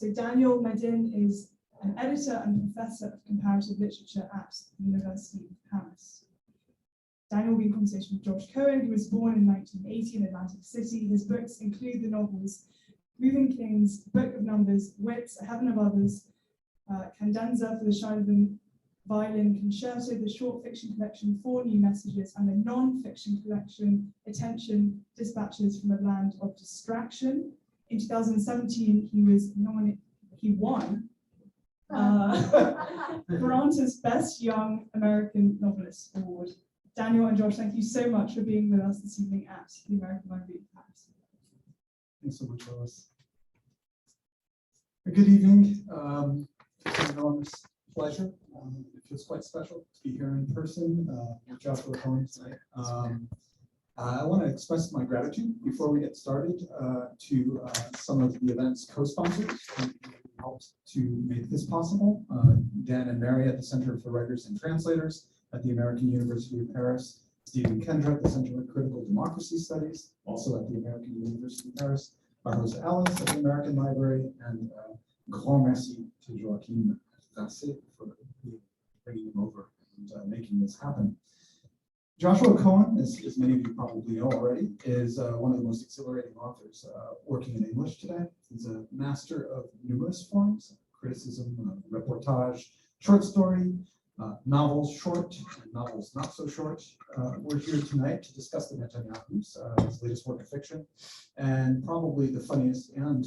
So Daniel Medin is an editor and professor of comparative literature at the University of Paris. Daniel will be in conversation with Josh Cohen, who was born in 1980 in Atlantic City. His books include the novels Reuben King's Book of Numbers, Wits, A Heaven of Others, Candanza for the Shine Violin Concerto, the short fiction collection Four New Messages, and the non-fiction collection Attention, Dispatches from a Land of Distraction. In 2017, he won Granta's Best Young American Novelist Award. Daniel and Josh, thank you so much for being with us this evening at the American Library of Paris. Thanks so much, Lois. Good evening. It's an enormous pleasure. It feels quite special to be here in person with Joshua Cohen tonight. I want to express my gratitude before we get started to some of the event's co-sponsors who helped to make this possible. Dan and Mary at the Center for Writers and Translators at the American University of Paris, Stephen Kendra at the Center for Critical Democracy Studies, also at the American University of Paris, Carlos Ellis at the American Library, and grand merci to Joaquin Rasset for bringing him over and making this happen. Joshua Cohen, as many of you probably know already, is one of the most exhilarating authors working in English today. He's a master of numerous forms: criticism, reportage, short story, novels short, and novels not so short. We're here tonight to discuss the Netanyahus, his latest work of fiction, and probably the funniest and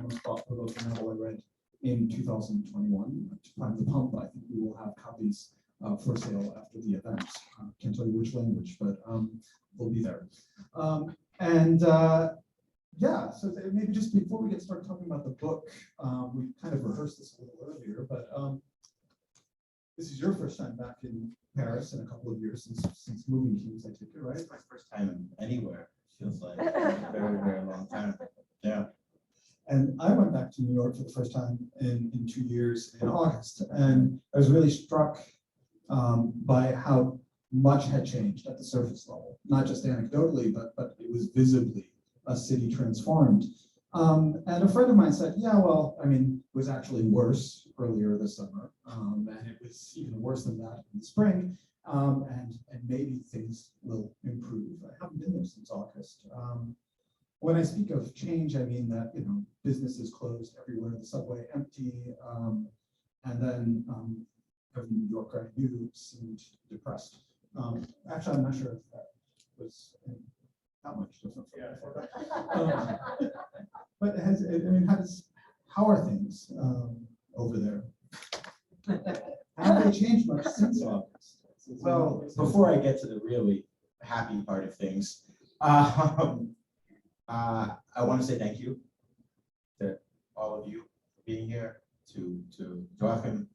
most thought-provoking novel I read in 2021. To prime the pump, I think we will have copies for sale after the event. Can't tell you which language, but they'll be there. Yeah, so maybe just before we get started talking about the book, we kind of rehearsed this a little earlier, but this is your first time back in Paris in a couple of years since moving teams, I take it, right? It's my first time anywhere, feels like a very, very long time. Yeah. And I went back to New York for the first time in 2 years in August, and I was really struck by how much had changed at the surface level, not just anecdotally, but it was visibly a city transformed. And a friend of mine said, yeah, well, I mean, it was actually worse earlier this summer, and it was even worse than that in the spring, and maybe things will improve. I haven't been there since August. When I speak of change, I mean that, you know, businesses closed everywhere, the subway empty, and then every New Yorker I knew seemed depressed. Actually, I'm not sure if that was that much different from before. But how are things over there? Have they changed much since August? Well, before I get to the really happy part of things, I want to say thank you to all of you for being here, to Joachim,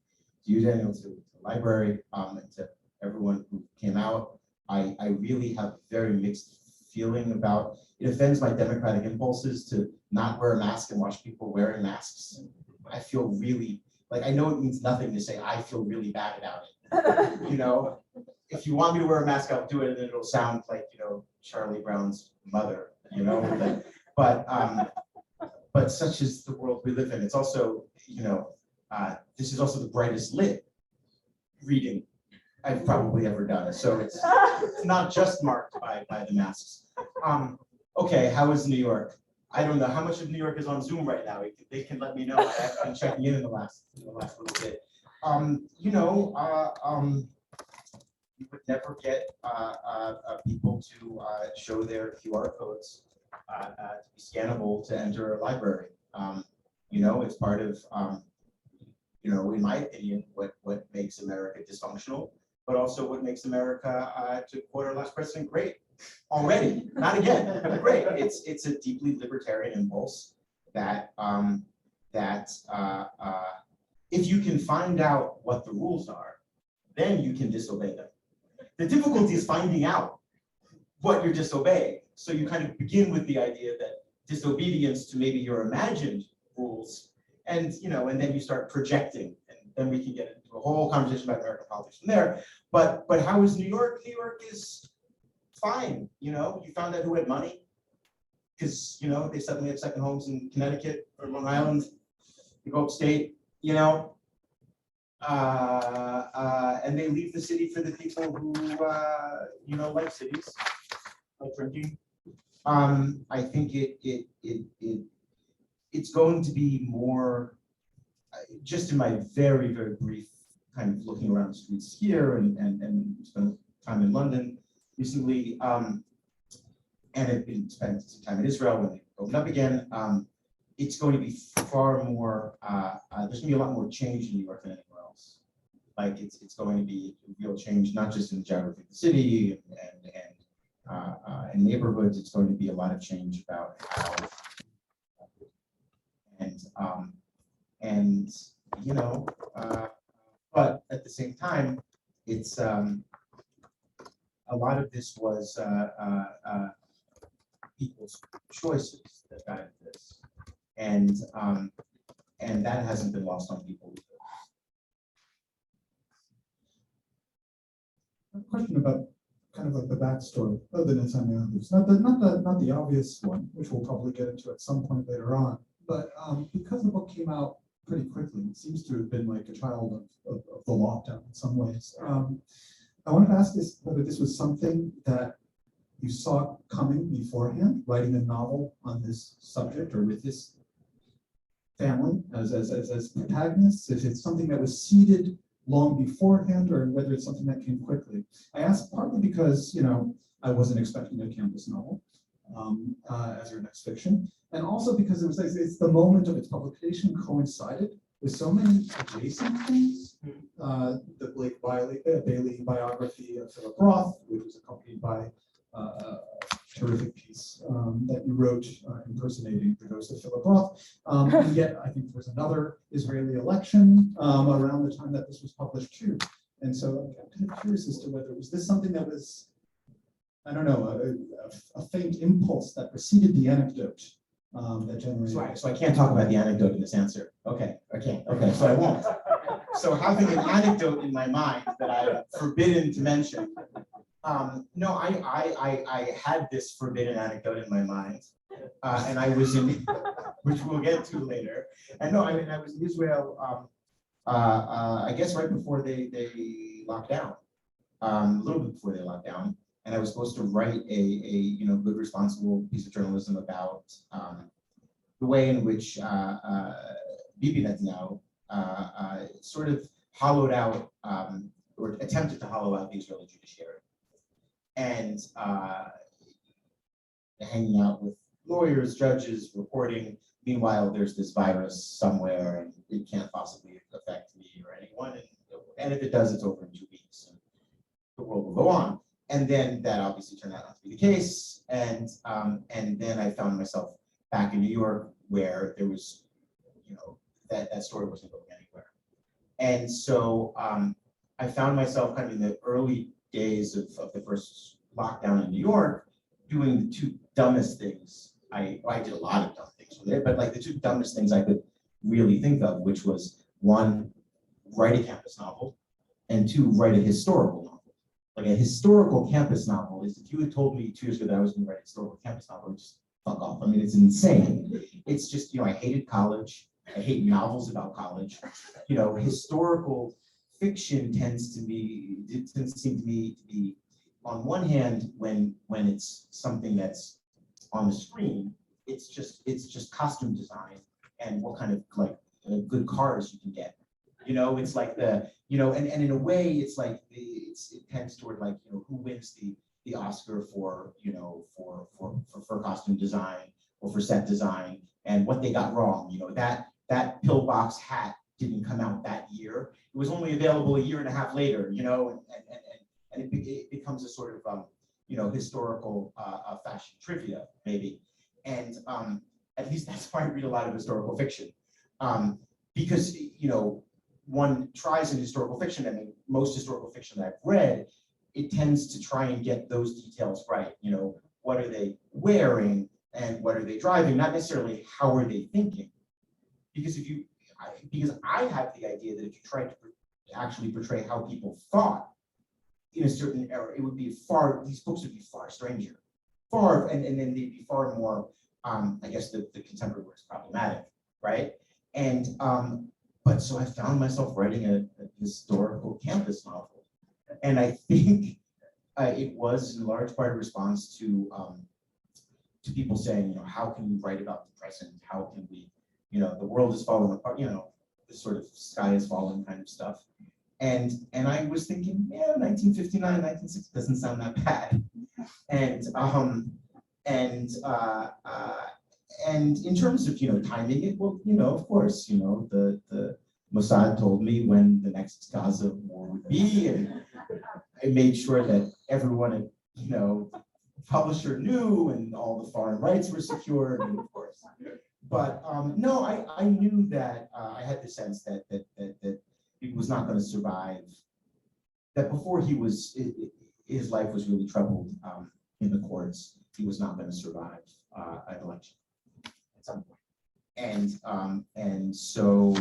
to you, Daniel, to the library, and to everyone who came out. I really have a very mixed feeling about it. Offends my democratic impulses to not wear a mask and watch people wearing masks. I feel really, like, I know it means nothing to say I feel really bad about it. You know, if you want me to wear a mask, I'll do it, and it'll sound like, you know, Charlie Brown's mother, you know. But such is the world we live in. It's also, you know, this is also the brightest lit reading I've probably ever done. So it's not just marked by the masks. Okay, how is New York? I don't know how much of New York is on Zoom right now. They can let me know. I've been checking in the last little bit. You know, you would never get people to show their QR codes to be scannable to enter a library. You know, it's part of, you know, in my opinion, what makes America dysfunctional, but also what makes America, to quote our last president, great. Already, not again, but great. It's a deeply libertarian impulse that if you can find out what the rules are, then you can disobey them. The difficulty is finding out what you're disobeying. So you kind of begin with the idea that disobedience to maybe your imagined rules, and you know, and then you start projecting, and then we can get into a whole conversation about American politics from there. But how is New York? New York is fine. You know, you found out who had money, because you know they suddenly had second homes in Connecticut or Long Island. they go upstate, and they leave the city for the people who, like cities, like drinking. I think it's going to be more, just in my very, very brief kind of looking around the streets here and spent time in London recently, and have been spent some time in Israel when they opened up again. It's going to be far more, there's gonna be a lot more change in New York than anywhere else. Like it's going to be a real change, not just in the geography of the city and neighborhoods. It's going to be a lot of change about how, but at the same time, it's a lot of this was people's choices that got into this, and that hasn't been lost on people either. A question about kind of like the backstory of the Netanyahus, not the obvious one, which we'll probably get into at some point later on, but because the book came out pretty quickly, it seems to have been like a child of the lockdown in some ways. I wanted to ask this, whether this was something that you saw coming beforehand, writing a novel on this subject or with this family as protagonists, if it's something that was seeded long beforehand, or whether it's something that came quickly. I ask partly because, I wasn't expecting a campus novel as your next fiction, and also because it's the moment of its publication coincided with so many adjacent things. The Blake Bailey biography of Philip Roth, which was accompanied by a terrific piece that you wrote impersonating the ghost of Philip Roth. And yet, I think there was another Israeli election around the time that this was published too. And so I'm kind of curious as to whether was this something that was, I don't know, a faint impulse that preceded the anecdote that generated. So I can't talk about the anecdote in this answer. Okay, I can't. Okay, so I won't. So having an anecdote in my mind that I'm forbidden to mention. No, I had this forbidden anecdote in my mind, and I was in, which we'll get to later. And no, I mean, I was in Israel, I guess right before they locked down, a little bit before they locked down. And I was supposed to write a good, responsible piece of journalism about the way in which Bibi Netanyahu sort of hollowed out or attempted to hollow out the Israeli judiciary. And hanging out with lawyers, judges, reporting. Meanwhile, there's this virus somewhere, and it can't possibly affect me or anyone. And if it does, it's over in 2 weeks, and the world will go on. And then that obviously turned out not to be the case. And then I found myself back in New York, where there was, that story wasn't going anywhere. And so I found myself kind of in the early days of the first lockdown in New York, doing the two dumbest things. I did a lot of dumb things with it, but like the two dumbest things I could really think of, which was one, write a campus novel, and two, write a historical novel. Like a historical campus novel is, if you had told me 2 years ago that I was going to write a historical campus novel, I'd just fuck off. I mean, it's insane. It's just, I hated college. I hate novels about college. Historical fiction tends to seem to me to be, on one hand, when it's something that's on the screen, it's just costume design and what kind of good cars you can get. It's like and in a way, it's like it tends toward who wins the Oscar for costume design or for set design and what they got wrong. That pillbox hat didn't come out that year. It was only available a year and a half later. And it becomes a sort of historical fashion trivia maybe. And at least that's why I read a lot of historical fiction, because one tries in historical fiction. I mean, most historical fiction that I've read, it tends to try and get those details right. What are they wearing and what are they driving? Not necessarily how are they thinking, because I have the idea that if you try to actually portray how people thought in a certain era, it would be these books would be far stranger, and then they'd be far more, I guess the contemporary word is problematic, right? But so I found myself writing a historical campus novel. And I think it was in large part a response to people saying, how can we write about the present? How can we, the world is falling apart, this sort of sky is falling kind of stuff. And I was thinking, 1959, 1960 doesn't sound that bad. And in terms of timing it, well, of course, the Mossad told me when the next Gaza war would be, and I made sure that everyone at publisher knew, and all the foreign rights were secured, and of course. But no, I knew that I had the sense that he was not going to survive. That before his life was really troubled in the courts, he was not going to survive an election at some point. And so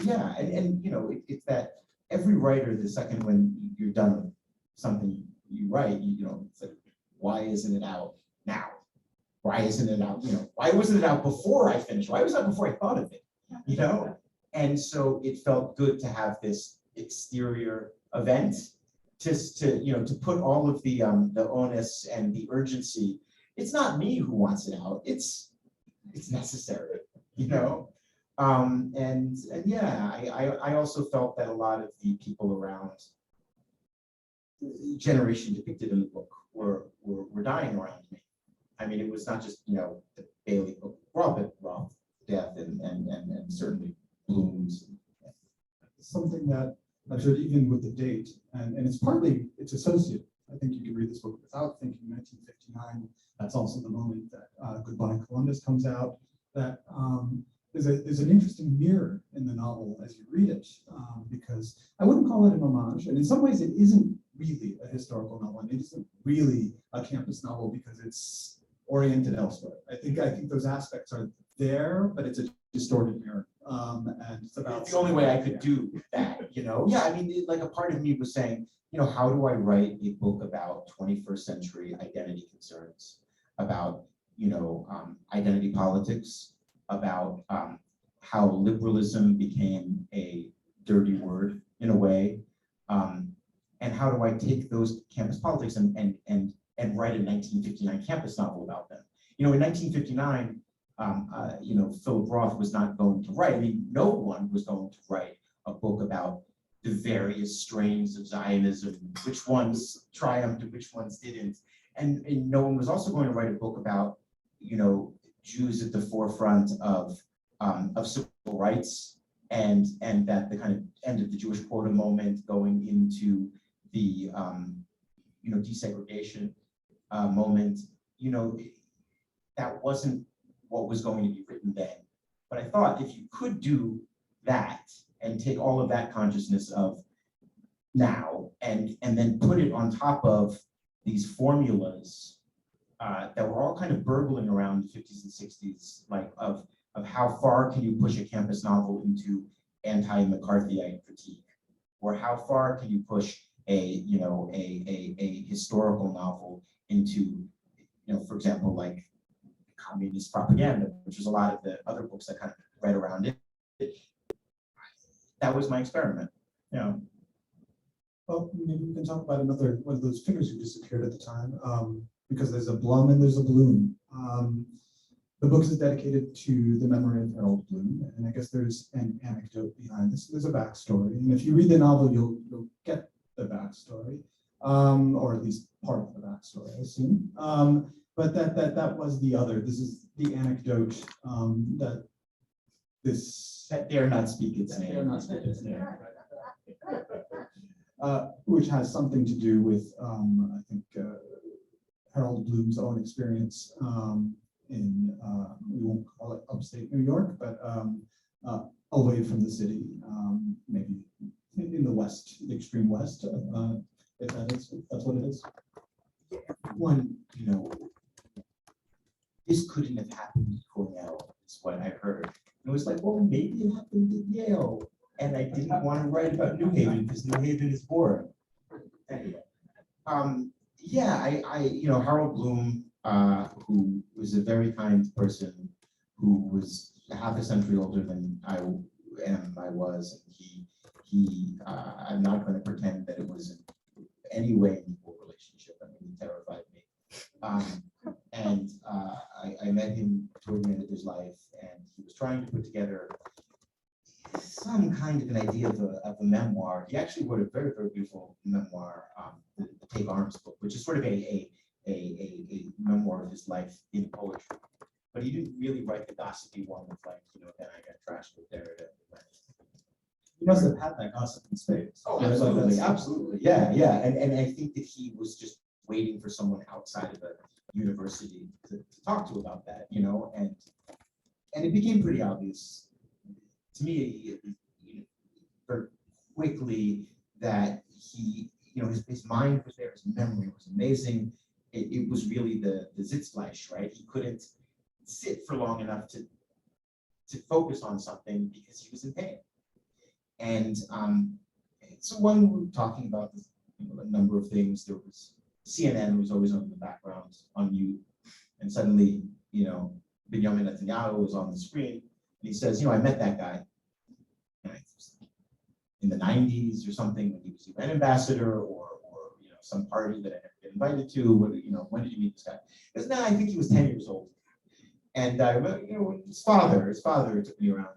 yeah, and it's that every writer, the second when you're done with something you write, it's like, why isn't it out now? Why isn't it out? Why wasn't it out before I finished? Why was that before I thought of it? And so it felt good to have this exterior event, just to put all of the onus and the urgency. It's not me who wants it out. It's necessary, and yeah, I also felt that a lot of the people around the generation depicted in the book were dying around me. I mean, it was not just the Bailey book, Roth death, and certainly Blum's. Something that I'm sure even with the date, and it's associated. I think you can read this book without thinking 1959. That's also the moment that Goodbye Columbus comes out. That there's an interesting mirror in the novel as you read it, because I wouldn't call it an homage, and in some ways it isn't really a historical novel, and it isn't really a campus novel because it's oriented elsewhere. I think those aspects are there, but it's a distorted mirror, and it's about the only way I could do that. Yeah, I mean, like a part of me was saying, how do I write a book about 21st century identity concerns, about identity politics, about how liberalism became a dirty word in a way, and how do I take those campus politics and write a 1959 campus novel about them? In 1959, Philip Roth was not going to write. I mean, no one was going to write a book about the various strains of Zionism, which ones triumphed and which ones didn't, and no one was also going to write a book about Jews at the forefront of civil rights, and that the kind of end of the Jewish quota moment going into the desegregation moment. That wasn't what was going to be written then. But I thought if you could do that and take all of that consciousness of now and then put it on top of these formulas that were all kind of burbling around the 50s and 60s, like of how far can you push a campus novel into anti-McCarthyite critique, or how far can you push a historical novel into, for example, like communist propaganda, which was a lot of the other books that kind of read around it. That was my experiment. Well, maybe we can talk about another one of those figures who disappeared at the time, because there's a Blum and there's a Bloom. The book is dedicated to the memory of Harold Bloom, and I guess there's an anecdote behind this. There's a backstory, and if you read the novel, you'll get the backstory, or at least part of the backstory, I assume. But that was the other. This is the anecdote that dare not speak its name. Dare not speak its name. Which has something to do with, I think, Harold Bloom's own experience in, we won't call it upstate New York, but away from the city, maybe in the West, the extreme West, if that's what it is. One, this couldn't have happened at Cornell, is what I heard. And it was like, well, maybe it happened at Yale. And I didn't want to write about New Haven because New Haven is boring. Anyway, Harold Bloom, who was a very kind person, who was half a century older than I was, and I'm not going to pretend that it was in any way an equal relationship. I mean, he terrified me. I met him toward the end of his life, and he was trying to put together some kind of an idea of a memoir. He actually wrote a very, very beautiful memoir, the Take Arms book, which is sort of a memoir of his life in poetry. But he didn't really write the gossipy one with, like, then I got trashed with Derrida. You must have had that gossip in spades. Oh, absolutely, absolutely. Yeah, yeah. And I think that he was just waiting for someone outside of a university to talk to about that, and it became pretty obvious to me very quickly that he, his mind was there, his memory was amazing. It was really the Sitzfleisch, right? He couldn't sit for long enough to focus on something because he was in pain. And so when we were talking about this, a number of things, there was CNN was always on the background on mute, and suddenly, Benzion Netanyahu was on the screen, and he says, I met that guy in the 90s or something when he was UN ambassador, or some party that I never get invited to. When did you meet this guy? He goes, no, I think he was 10 years old. And his father took me around.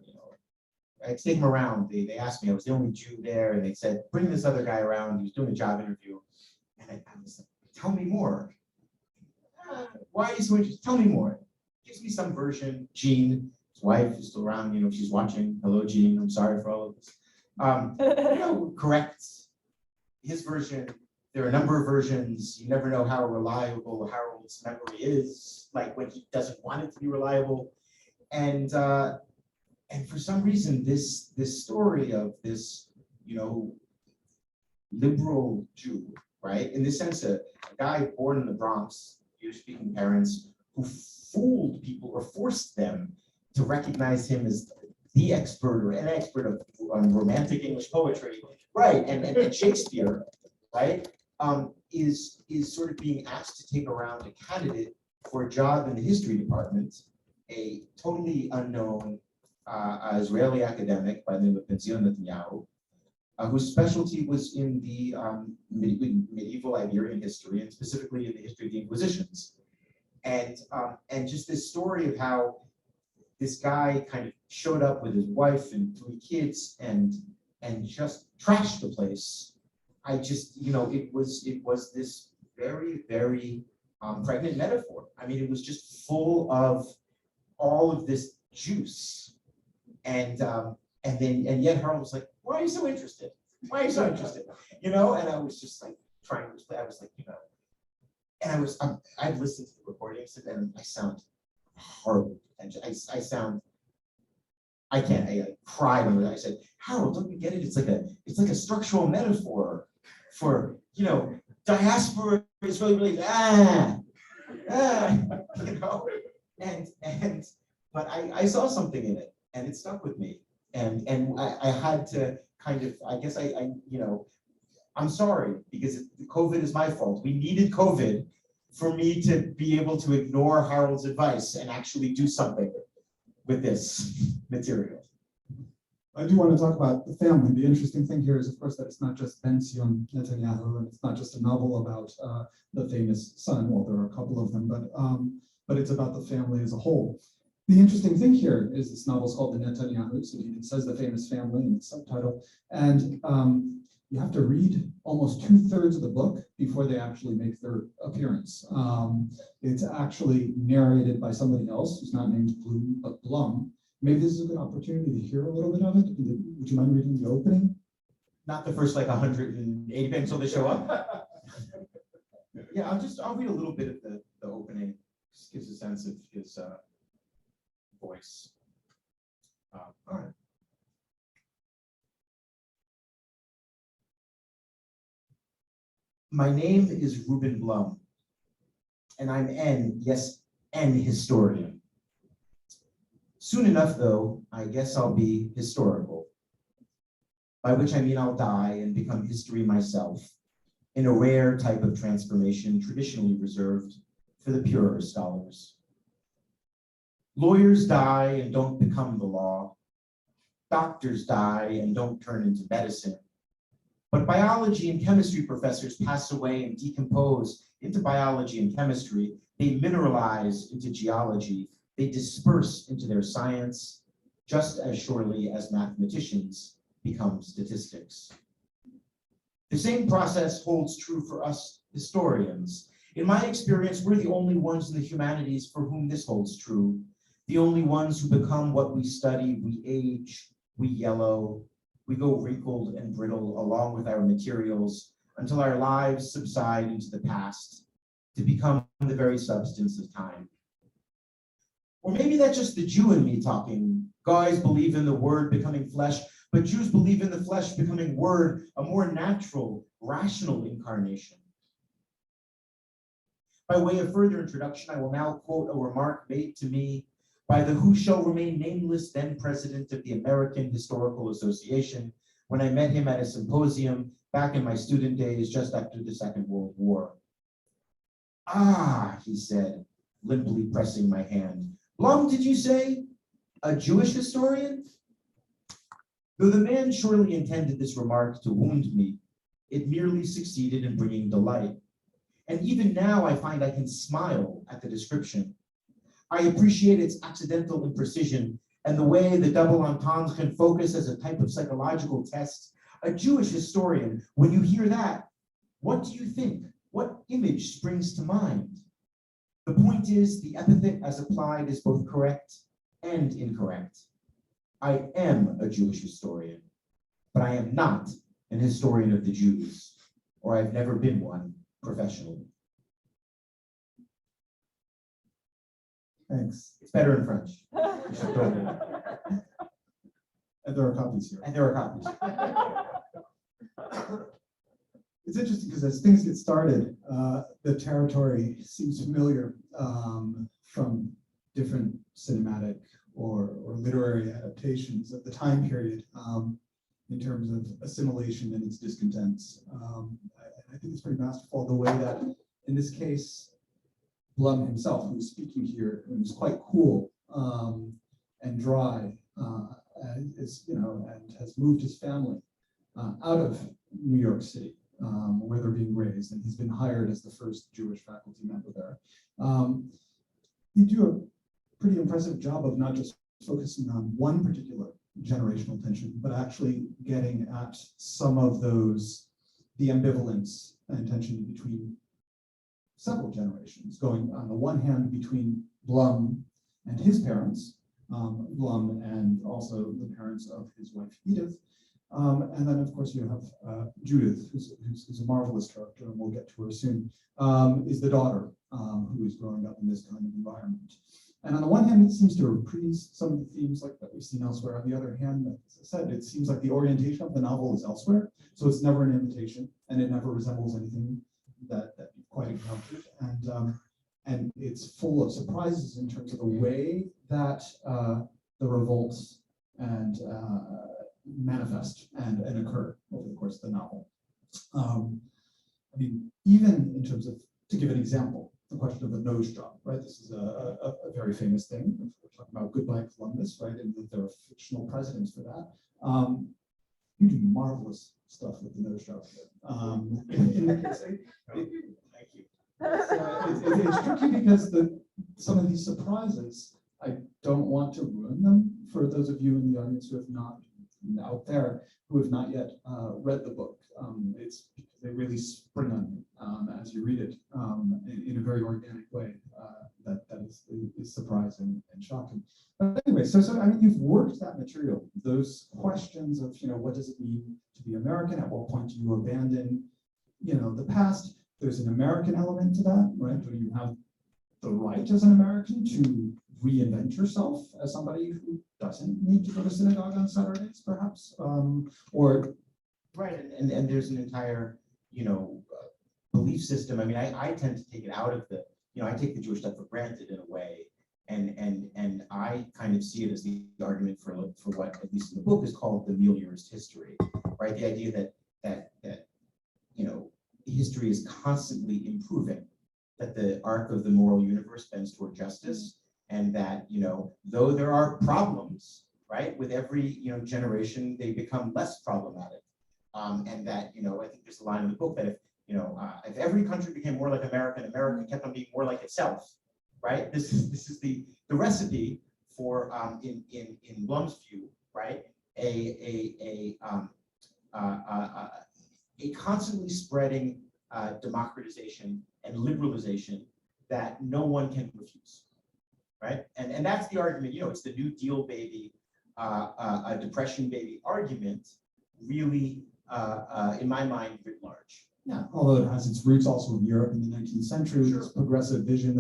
I take him around. They asked me, I was the only Jew there, and they said, bring this other guy around. He was doing a job interview, and I was like, tell me more. Why are you so interested? Tell me more. Gives me some version. Jean, his wife, is still around. She's watching. Hello, Jean. I'm sorry for all of this. Corrects his version. There are a number of versions. You never know how reliable Harold's memory is, like when he doesn't want it to be reliable. And for some reason, this story of this, liberal Jew, right? In this sense, a guy born in the Bronx, Jewish-speaking parents, who fooled people or forced them to recognize him as the expert or an expert on romantic English poetry, right? And Shakespeare, right? Is sort of being asked to take around a candidate for a job in the history department, a totally unknown Israeli academic by the name of Benzion Netanyahu, whose specialty was in the medieval Iberian history, and specifically in the history of the Inquisitions. And just this story of how this guy kind of showed up with his wife and 3 kids and just trashed the place. I just, it was this very, very pregnant metaphor. I mean, it was just full of all of this juice. And yet Harold was like, why are you so interested? Why are you so interested? And I was just like trying to explain. I was like, and I've listened to the recordings and I sound horrible. And I can't. I cried when I said, Harold, don't you get it? It's like a structural metaphor for, diaspora Israeli relations. But I saw something in it, and it stuck with me. And I had to kind of, I guess I'm sorry, because COVID is my fault. We needed COVID for me to be able to ignore Harold's advice and actually do something with this material. I do want to talk about the family. The interesting thing here is, of course, that it's not just Benzion Netanyahu, and it's not just a novel about the famous son. Well, there are a couple of them, but it's about the family as a whole. The interesting thing here is this novel is called The Netanyahus, and it says the famous family in the subtitle, and you have to read almost 2/3 of the book before they actually make their appearance. It's actually narrated by somebody else who's not named Blum, but Blum. Maybe this is a good opportunity to hear a little bit of it. Would you mind reading the opening? Not the first 180 pages until they show up. Yeah, I'll read a little bit of the opening. Just gives a sense of his voice. All right. My name is Ruben Blum, and I'm an historian. Soon enough, though, I guess I'll be historical, by which I mean I'll die and become history myself, in a rare type of transformation traditionally reserved for the purer scholars. Lawyers die and don't become the law. Doctors die and don't turn into medicine. But biology and chemistry professors pass away and decompose into biology and chemistry. They mineralize into geology. They disperse into their science, just as surely as mathematicians become statistics. The same process holds true for us historians. In my experience, we're the only ones in the humanities for whom this holds true. The only ones who become what we study. We age, we yellow, we go wrinkled and brittle along with our materials until our lives subside into the past to become the very substance of time. Or maybe that's just the Jew in me talking. Guys believe in the word becoming flesh, but Jews believe in the flesh becoming word, a more natural, rational incarnation. By way of further introduction, I will now quote a remark made to me by the who shall remain nameless then president of the American Historical Association when I met him at a symposium back in my student days just after the Second World War. Ah, he said, limply pressing my hand. Blum, did you say? A Jewish historian? Though the man surely intended this remark to wound me, it merely succeeded in bringing delight. And even now I find I can smile at the description. I appreciate its accidental imprecision and the way the double entendre can focus as a type of psychological test. A Jewish historian, when you hear that, what do you think? What image springs to mind? The point is, the epithet as applied is both correct and incorrect. I am a Jewish historian, but I am not an historian of the Jews, or I've never been one professionally. Thanks. It's better in French. And there are copies here. And there are copies. It's interesting because as things get started, the territory seems familiar from different cinematic or literary adaptations of the time period in terms of assimilation and its discontents. I think it's pretty masterful the way that, in this case, Blum himself, who is speaking here, is quite cool and dry, and has moved his family out of New York City, where they're being raised, and he's been hired as the first Jewish faculty member there. You do a pretty impressive job of not just focusing on one particular generational tension, but actually getting at some of those, the ambivalence and tension between several generations, going on the one hand between Blum and his parents, Blum and also the parents of his wife Edith, and then of course you have Judith, who's a marvelous character, and we'll get to her soon, is the daughter who is growing up in this kind of environment. And on the one hand, it seems to reprise some of the themes like that we've seen elsewhere. On the other hand, as I said, it seems like the orientation of the novel is elsewhere, so it's never an invitation, and it never resembles anything that you've quite encountered, and it's full of surprises in terms of the way that the revolts and manifest and occur over the course of the novel. I mean, even in terms of, to give an example, the question of the nose job, right? This is a very famous thing. We're talking about Goodbye Columbus, right? And there are fictional precedents for that. You do marvelous stuff with the nose job here. In the case, thank you. It's tricky because some of these surprises, I don't want to ruin them for those of you in the audience who have not out there who have not yet read the book. It's because they really spring on you as you read it in a very organic way that is surprising and shocking. But anyway, so I mean, you've worked that material, those questions of, what does it mean to be American? At what point do you abandon, the past? There's an American element to that, right? Do you have the right as an American to reinvent yourself as somebody who doesn't need to go to synagogue on Saturdays, perhaps? Or right, and there's an entire, belief system. I mean, I tend to take it out of the, I take the Jewish stuff for granted in a way, and I kind of see it as the argument for what, at least in the book, is called the meliorist history, right? The idea that history is constantly improving, that the arc of the moral universe bends toward justice, and that, though there are problems, right, with every, generation, they become less problematic. And that, I think there's a line in the book that if every country became more like America and America kept on being more like itself, right? This is the recipe for, in Blum's view, right, a constantly spreading democratization and liberalization that no one can refuse, right? And that's the argument. It's the New Deal baby, a Depression baby argument, really, in my mind, writ large. Yeah, although it has its roots also in Europe in the 19th century, this progressive vision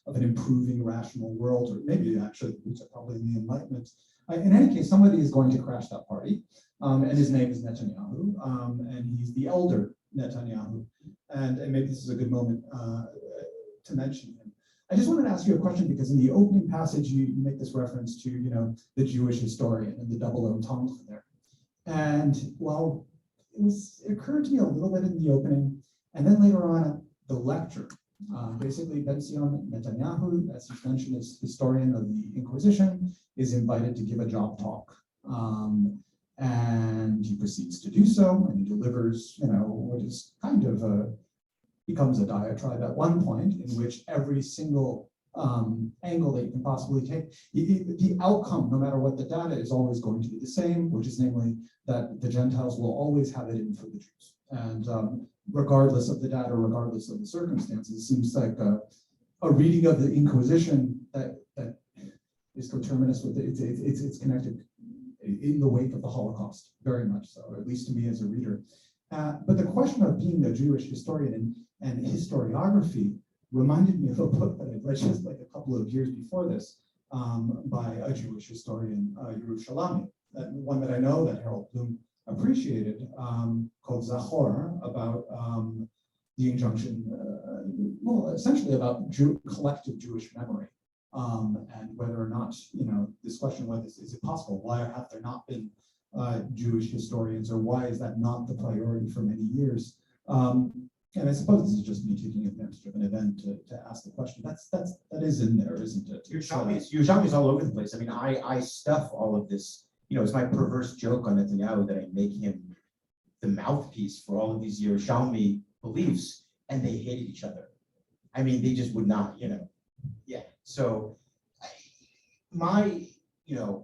of an improving rational world, or maybe actually the roots are probably in the Enlightenment. In any case, somebody is going to crash that party, and his name is Netanyahu, and he's the elder Netanyahu, and maybe this is a good moment to mention him. I just wanted to ask you a question because in the opening passage you make this reference to the Jewish historian and the double entendre there, and well, it occurred to me a little bit in the opening, and then later on at the lecture. Basically, Benzion Netanyahu, as he's mentioned, is historian of the Inquisition, is invited to give a job talk. And he proceeds to do so, and he delivers, what is kind of becomes a diatribe at one point in which every single angle that you can possibly take, the outcome, no matter what the data, is always going to be the same, which is namely that the Gentiles will always have it in for the Jews. And regardless of the data, regardless of the circumstances, it seems like a reading of the Inquisition that is coterminous with it's connected in the wake of the Holocaust, very much so, or at least to me as a reader. But the question of being a Jewish historian and historiography reminded me of a book that I read just like a couple of years before this by a Jewish historian, Yerushalmi, one that I know that Harold Bloom appreciated, called Zachor, about the injunction, essentially about collective Jewish memory, and whether or not, this question, whether is it possible? Why have there not been Jewish historians, or why is that not the priority for many years? And I suppose this is just me taking advantage of an event to ask the question. That is in there, isn't it? Yerushalmi is all over the place. I mean, I stuff all of this. It's my perverse joke on Netanyahu that I make him the mouthpiece for all of these Yerushalmi beliefs, and they hated each other. I mean, they just would not, yeah. So my, the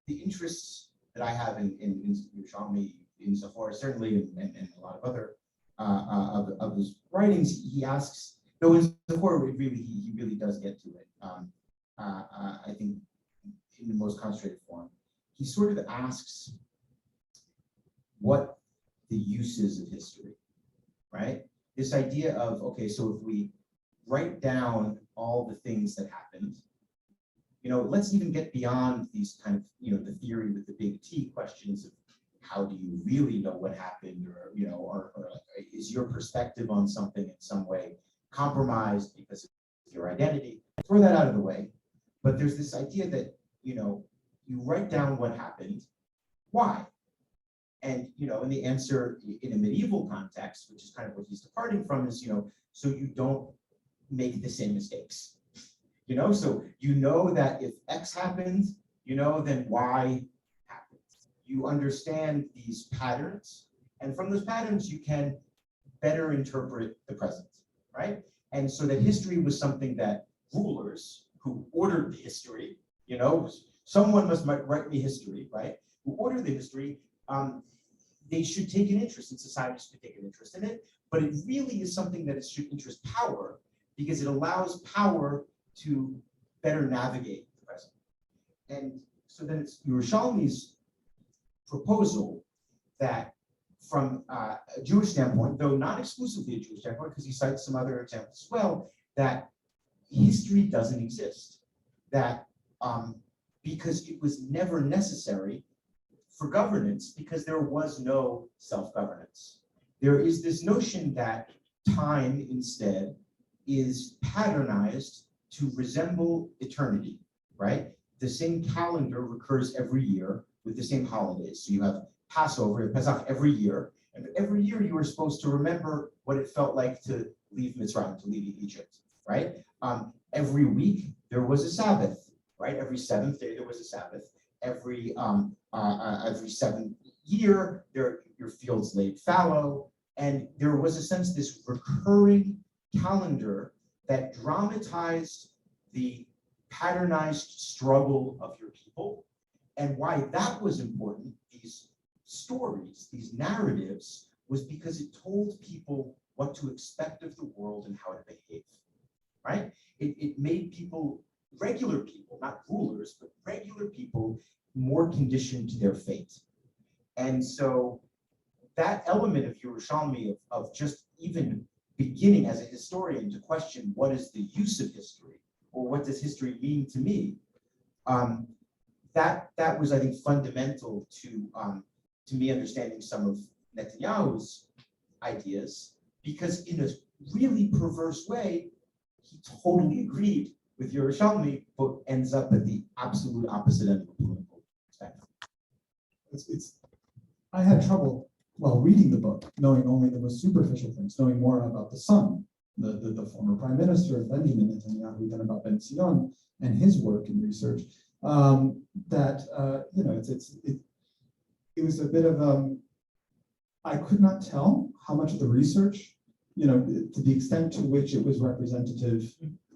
interests that I have in Yerushalmi, in Zachor, certainly, and a lot of other of his writings, he asks, though in Zachor, he really does get to it. I think in the most concentrated form. He sort of asks what the use is of history, right? This idea of, okay, so if we write down all the things that happened, let's even get beyond these kind of, the theory with the big T questions of how do you really know what happened, or like, is your perspective on something in some way compromised because of your identity? Throw that out of the way. But there's this idea that, you write down what happened, why? And, and the answer in a medieval context, which is kind of what he's departing from, is, so you don't make the same mistakes. So that if X happened, then Y happened. You understand these patterns, and from those patterns, you can better interpret the present, right? And so that history was something that rulers who ordered the history, someone must write me history, right? Who ordered the history, they should take an interest in society, should take an interest in it, but it really is something that should interest power, because it allows power to better navigate the present. And so then it's Yerushalmi's proposal that from a Jewish standpoint, though not exclusively a Jewish standpoint, because he cites some other examples as well, that history doesn't exist. That because it was never necessary for governance, because there was no self-governance. There is this notion that time instead is patternized to resemble eternity, right? The same calendar recurs every year with the same holidays. So you have Passover, Pesach every year, and every year you were supposed to remember what it felt like to leave Mitzrayim, to leave Egypt, right? Every week there was a Sabbath, right? Every seventh day there was a Sabbath. Every 7th year, your fields laid fallow, and there was a sense this recurring calendar that dramatized the patternized struggle of your people. And why that was important, these stories, these narratives, was because it told people what to expect of the world and how to behave, right? It made people, regular people, not rulers, but regular people, more conditioned to their fate. And so that element of Yerushalmi, of just even beginning as a historian to question what is the use of history, or what does history mean to me, that was, I think, fundamental to me understanding some of Netanyahu's ideas, because in a really perverse way, he totally agreed with Yerushalmi, but ends up at the absolute opposite end of the political spectrum. I had trouble while reading the book, knowing only the most superficial things, knowing more about the son, the former prime minister, Benjamin Netanyahu, than about Benzion and his work and research. It was a bit of I could not tell how much of the research, to the extent to which it was representative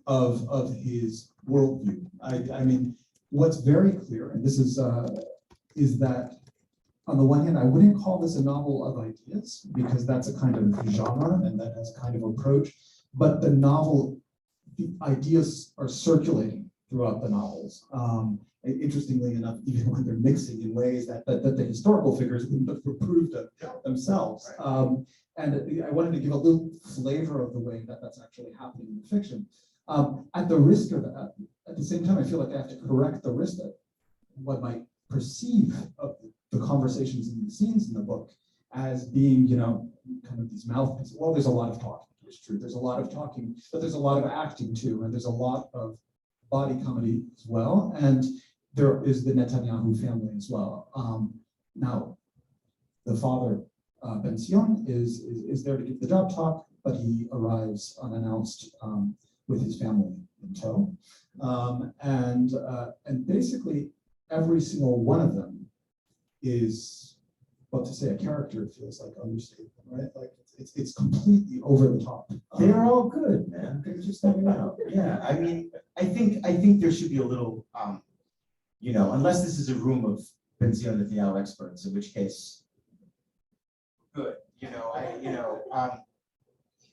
of his worldview. I mean, what's very clear, and this is that on the one hand, I wouldn't call this a novel of ideas, because that's a kind of genre and that has a kind of approach, but the ideas are circulating throughout the novels. Interestingly enough, even when they're mixing in ways that the historical figures wouldn't have approved of themselves. And I wanted to give a little flavor of the way that that's actually happening in the fiction. At the risk of that, at the same time, I feel like I have to correct the risk that one might perceive of the conversations and the scenes in the book as being, kind of these mouthpieces. Well, there's a lot of talking, it's true. There's a lot of talking, but there's a lot of acting too, and there's a lot of body comedy as well. And there is the Netanyahu family as well. Now, the father, Benzion, is there to give the job talk, but he arrives unannounced with his family in tow. And basically, every single one of them is, well, to say a character feels like understatement, right? Like it's completely over the top. They're all good, man. They're just hanging out. Yeah, I mean, I think there should be a little, unless this is a room of Benzion Netanyahu experts, in which case, good.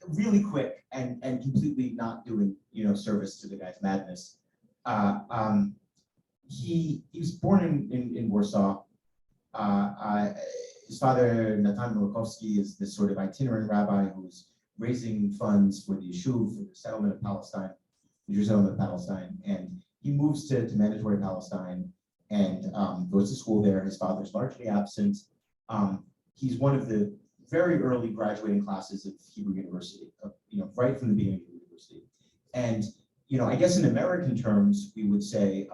Really quick and completely not doing service to the guy's madness. He was born in Warsaw. His father, Natan Miłkowski, is this sort of itinerant rabbi who's raising funds for the Yishuv, for the settlement of Palestine, the Jewish settlement of Palestine, and he moves to mandatory Palestine and goes to school there. His father's largely absent. He's one of the very early graduating classes of Hebrew University, right from the beginning of the university. And I guess in American terms, we would say,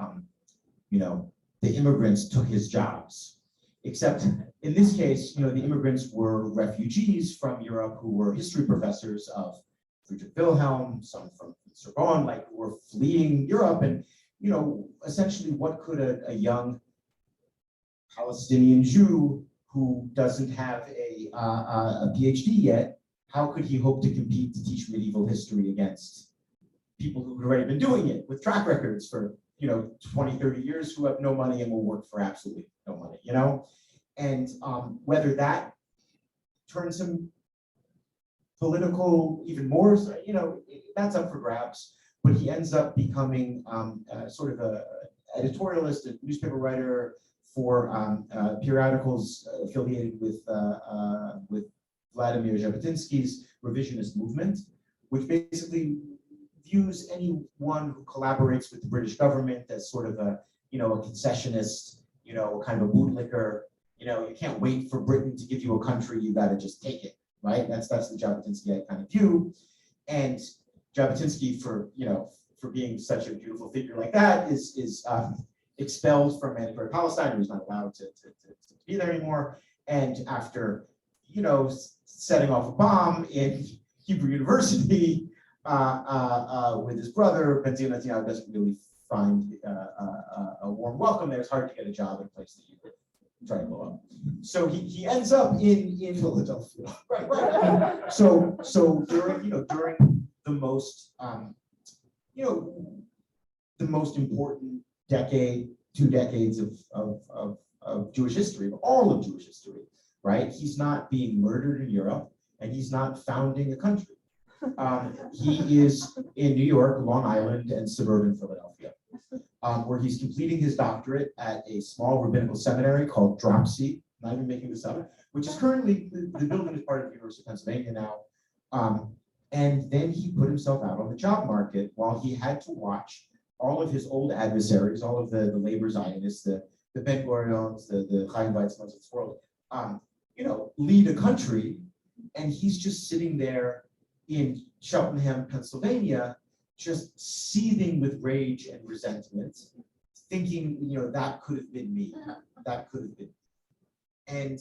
the immigrants took his jobs. Except in this case, the immigrants were refugees from Europe who were history professors of Friedrich Wilhelm, some from Sorbonne, who were fleeing Europe. And, essentially what could a young Palestinian Jew who doesn't have a PhD yet, how could he hope to compete to teach medieval history against people who had already been doing it with track records for 20, 30 years, who have no money and will work for absolutely no money, And whether that turns him political even more, that's up for grabs. But he ends up becoming sort of a editorialist, a newspaper writer for periodicals affiliated with Vladimir Jabotinsky's revisionist movement, which basically views anyone who collaborates with the British government as sort of a concessionist, kind of a bootlicker. You can't wait for Britain to give you a country, you got to just take it, right? That's the Jabotinsky kind of view. And Jabotinsky, for being such a beautiful figure like that, is expelled from mandatory Palestine. He's not allowed to be there anymore. And after setting off a bomb in Hebrew University, with his brother, Benzion Netanyahu doesn't really find a warm welcome there. It's hard to get a job in a place that you could try to blow up. So he ends up in Philadelphia. Right. So during the most the most important decade, 2 decades of Jewish history, of all of Jewish history, right? He's not being murdered in Europe, and he's not founding a country. He is in New York, Long Island, and suburban Philadelphia, where he's completing his doctorate at a small rabbinical seminary called Dropsy, not even making this up, which is currently, the building is part of the University of Pennsylvania now. And then he put himself out on the job market while he had to watch all of his old adversaries, all of the labor Zionists, the Ben-Gurions, the Chaim Weizmanns of this world, lead a country, and he's just sitting there in Cheltenham, Pennsylvania, just seething with rage and resentment, thinking, that could have been me, that could have been me.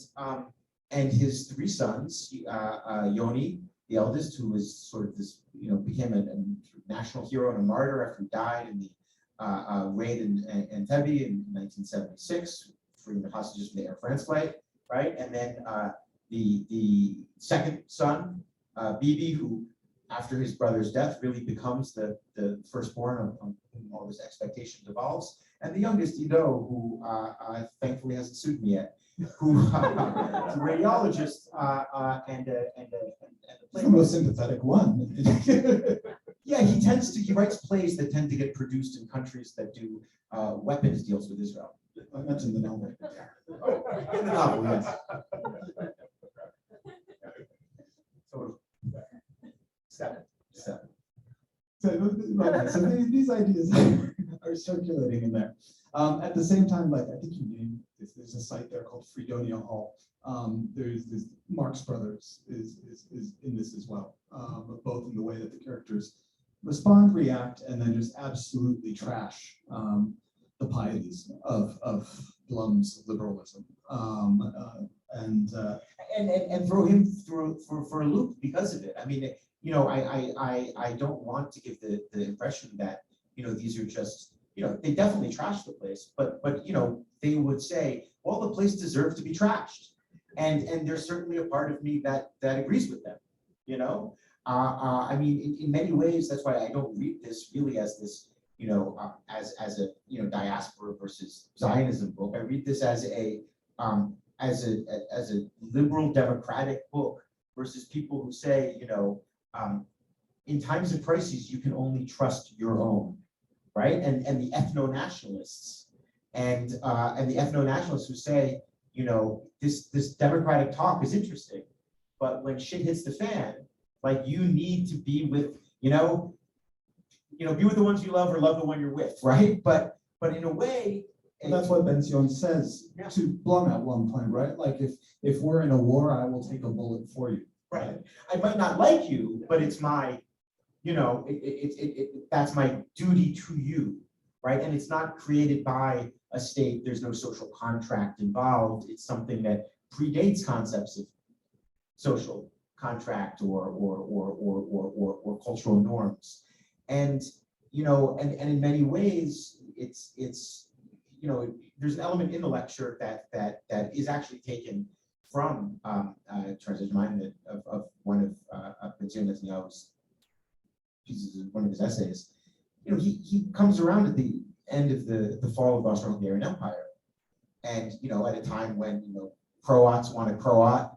And his 3 sons, Yoni, the eldest, who was sort of this, became a national hero and a martyr after he died in the raid in Entebbe in 1976, freeing the hostages from the Air France flight, right? And then the second son, Bibi, who after his brother's death really becomes the firstborn on whom all this expectation devolves, and the youngest, Ido, who thankfully hasn't sued me yet, who is a radiologist and the most sympathetic one. Yeah, he writes plays that tend to get produced in countries that do weapons deals with Israel. I mentioned the novel. In the novel, yes. Seven. So these ideas are circulating in there. At the same time, I think you named this, there's a site there called Fredonia Hall. There's this Marx Brothers is in this as well, both in the way that the characters respond, react, and then just absolutely trash the pieties of Blum's liberalism, and throw him for a loop because of it. I mean, I don't want to give the impression that these are just they definitely trashed the place, but they would say, well, the place deserves to be trashed, and there's certainly a part of me that agrees with them. I mean, in many ways, that's why I don't read this really as this as a diaspora versus Zionism book. I read this as a liberal democratic book versus people who say in times of crises you can only trust your own, right? And the ethno-nationalists and the ethno-nationalists who say this democratic talk is interesting, but when shit hits the fan, you need to be with be with the ones you love or love the one you're with, right? But in a way, and that's what Benzion says to Blum at one point, right? If we're in a war, I will take a bullet for you. Right. I might not like you, but it's my, that's my duty to you, right? And it's not created by a state. There's no social contract involved. It's something that predates concepts of social contract or cultural norms. And and in many ways, it's there's an element in the lecture that is actually taken from translation mine of one of Benzion Netanyahu's pieces, one of his essays. He comes around at the end of the fall of the Austro-Hungarian Empire, and at a time when Croats want a Croat,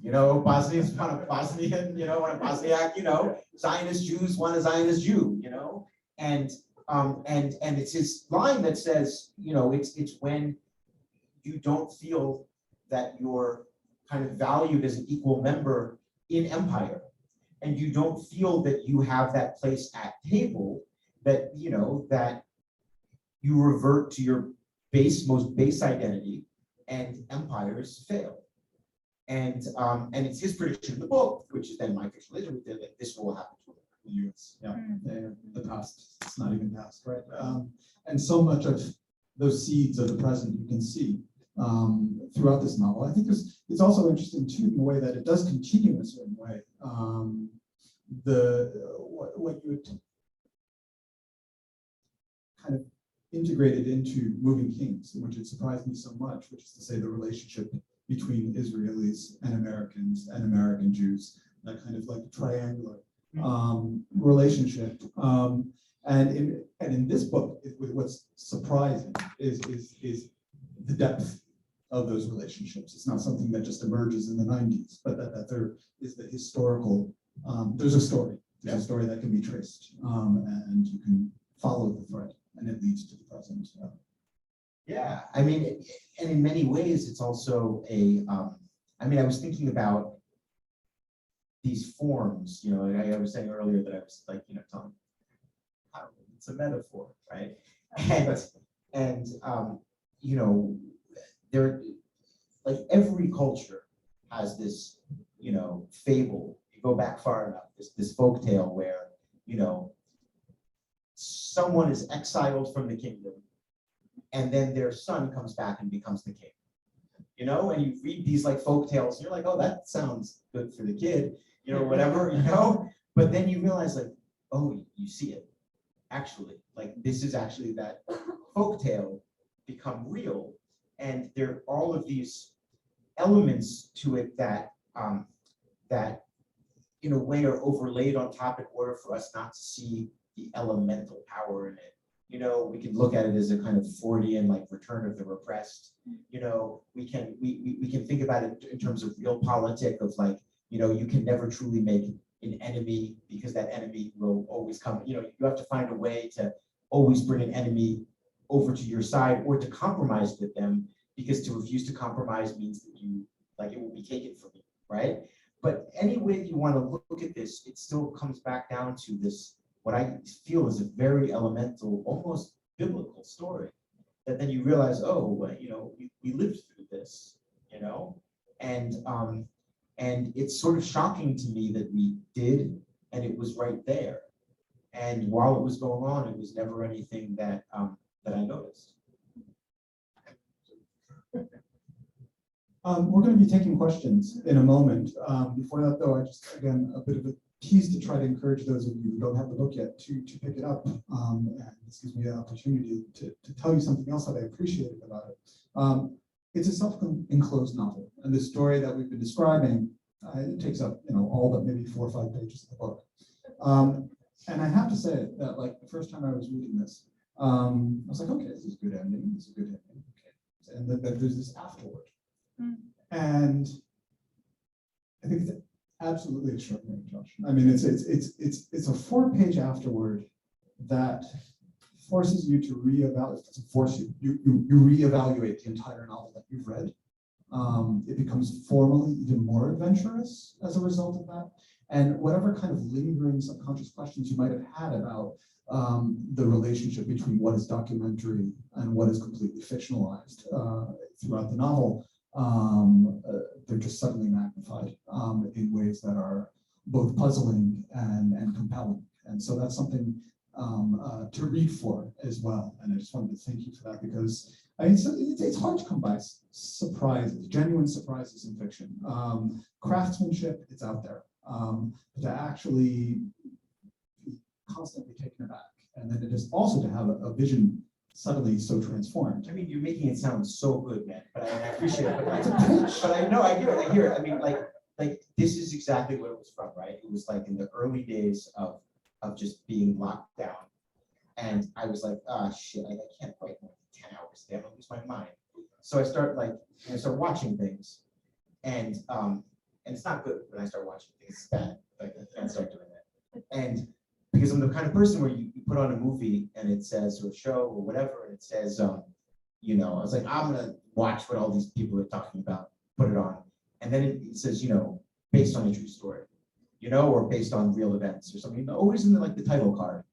Bosnians want a Bosnian, want a Bosniak, Zionist Jews want a Zionist Jew, and it's his line that says, it's when you don't feel that you're kind of valued as an equal member in empire, and you don't feel that you have that place at table, that that you revert to your most base identity, and empires fail. And it's his prediction in the book, which is then my fictionalism, that this will happen to the US. Yeah, the past. It's not even past, right? And so much of those seeds of the present you can see throughout this novel. I think it's also interesting too in the way that it does continue in a certain way. what you had kind of integrated into Moving Kings, which had surprised me so much, which is to say the relationship between Israelis and American Jews, that kind of like triangular relationship. And in this book, what's surprising is the depth of those relationships. It's not something that just emerges in the 90s, but that there is the historical, there's a story. There's a story that can be traced, and you can follow the thread, and it leads to the present. Yeah, I mean, and in many ways, it's also a, I mean, I was thinking about these forms, you know, I was saying earlier that I was like, you know, telling, it's a metaphor, right? And you know, there, like every culture has this, you know, fable. You go back far enough, this folk tale where, you know, someone is exiled from the kingdom, and then their son comes back and becomes the king. You know, and you read these like folk tales, and you're like, oh, that sounds good for the kid, you know, whatever, you know. But then you realize, like, oh, you see it. Actually, like this is actually that folk tale become real, and there are all of these elements to it that that in a way are overlaid on top in order for us not to see the elemental power in it. You know, we can look at it as a kind of Freudian like return of the repressed. You know, we can think about it in terms of realpolitik of like, you know, you can never truly make an enemy because that enemy will always come. You know, you have to find a way to always bring an enemy over to your side or to compromise with them, because to refuse to compromise means that you, like, it will be taken from you, right? But any way that you want to look at this, it still comes back down to this, what I feel is a very elemental, almost biblical story, that then you realize, oh, well, you know, we lived through this, you know, and it's sort of shocking to me that we did, and it was right there. And while it was going on, it was never anything that that I noticed. We're going to be taking questions in a moment. Before that, though, I just, again, a bit of a tease to try to encourage those of you who don't have the book yet to pick it up. And this gives me the opportunity to tell you something else that I appreciated about it. It's a self-enclosed novel, and the story that we've been describing, it takes up, you know, all but maybe 4 or 5 pages of the book. And I have to say that, like, the first time I was reading this, I was like, okay, this is a good ending. This is a good ending. Okay, and then there's this afterward. And I think it's absolutely extraordinary, Josh. I mean, it's a 4-page afterword that forces you to reevaluate. It doesn't force you. You reevaluate the entire novel that you've read. It becomes formally even more adventurous as a result of that. And whatever kind of lingering subconscious questions you might have had about the relationship between what is documentary and what is completely fictionalized throughout the novel, they're just suddenly magnified in ways that are both puzzling and compelling. And so that's something to read for as well. And I just wanted to thank you for that, because I mean, it's hard to come by surprises, genuine surprises in fiction. Craftsmanship, it's out there. But to actually be constantly taken aback, and then it is also to have a vision suddenly so transformed. I mean, you're making it sound so good, man. But I appreciate it. But it's a pitch. But I know, I hear it. I mean, like this is exactly what it was from, right? It was like in the early days of just being locked down, and I was like, ah, shit, I can't wait more than 10 hours. I'm gonna lose my mind. So I start watching things, and it's not good when I start watching things. It's bad. Like I can't start doing that. And because I'm the kind of person where you put on a movie and it says, or a show or whatever, and it says, you know, I was like, I'm gonna watch what all these people are talking about, put it on. And then it says, you know, based on a true story, you know, or based on real events or something, always in the title card.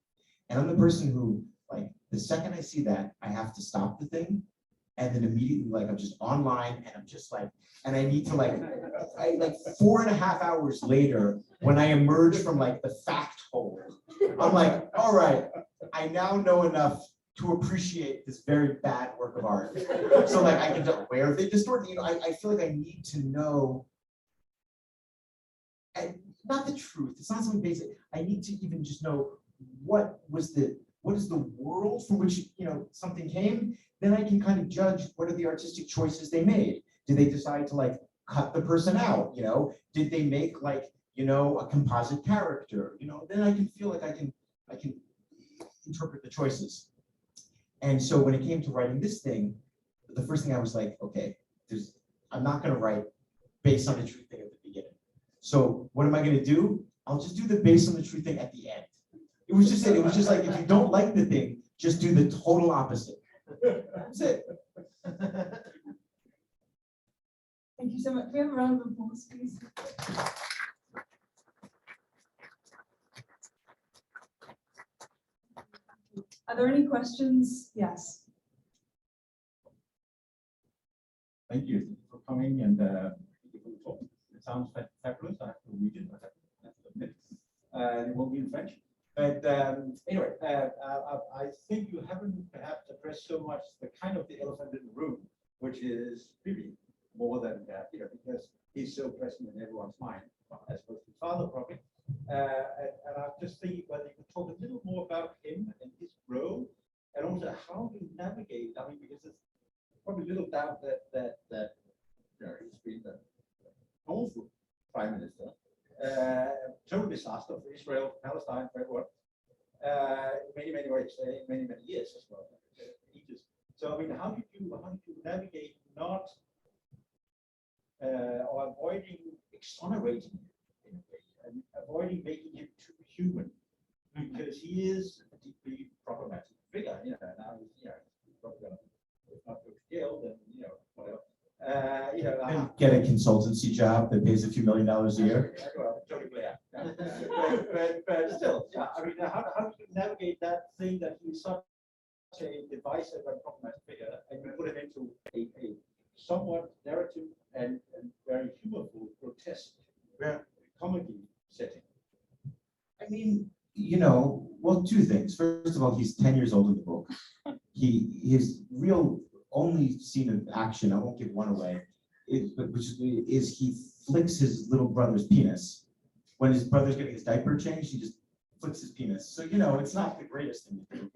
And I'm the person who, like, the second I see that, I have to stop the thing. And then immediately, like, I'm just online, and I'm just like, and I need to like 4.5 hours later, when I emerge from like the fact hole, I'm like, all right, I now know enough to appreciate this very bad work of art. So like, I can tell where they distort, you know, I feel like I need to know. And not the truth. It's not something basic. I need to even just know what is the world from which something came. Then I can kind of judge what are the artistic choices they made. Did they decide to like cut the person out? Did they make like a composite character? Then I can feel like I can interpret the choices. And so when it came to writing this thing, the first thing I was like, okay, I'm not going to write based on the true thing at the beginning. So what am I going to do? I'll just do the based on the true thing at the end. It was just like, if you don't like the thing, just do the total opposite. That's it. Thank you so much. Can we have a round of applause, please? Are there any questions? Yes. Thank you for coming and thank you for the talk. It sounds fabulous. I have to read it. I have to admit. It won't be in French. But anyway, I think you haven't perhaps addressed so much the kind of the elephant in the room, which is Bibi, more than because he's so present in everyone's mind, as opposed to father probably. And I'm just thinking whether you could talk a little more about him and his role, and also how you navigate. I mean, because there's probably little doubt that he's been the awful prime minister, total disaster for Israel, Palestine, for everyone, many ways, many years as well. So I mean, how did you navigate not or avoiding exonerating him in a way, and avoiding making him too human, because he is a deeply problematic figure. Now he's probably going to, if not go to jail, then whatever. And get a consultancy job that pays a few $1 million a year. Well, totally clear. But still, I mean, how do you navigate that thing that he's such a divisive and problematic figure, and you put him into a somewhat narrative and very humorful, grotesque comedy setting? I mean, well, two things. First of all, he's 10 years old in the book. His real only scene of action, I won't give one away, is he flicks his little brother's penis. When his brother's getting his diaper changed, he just flicks his penis. So, it's not the greatest thing to do.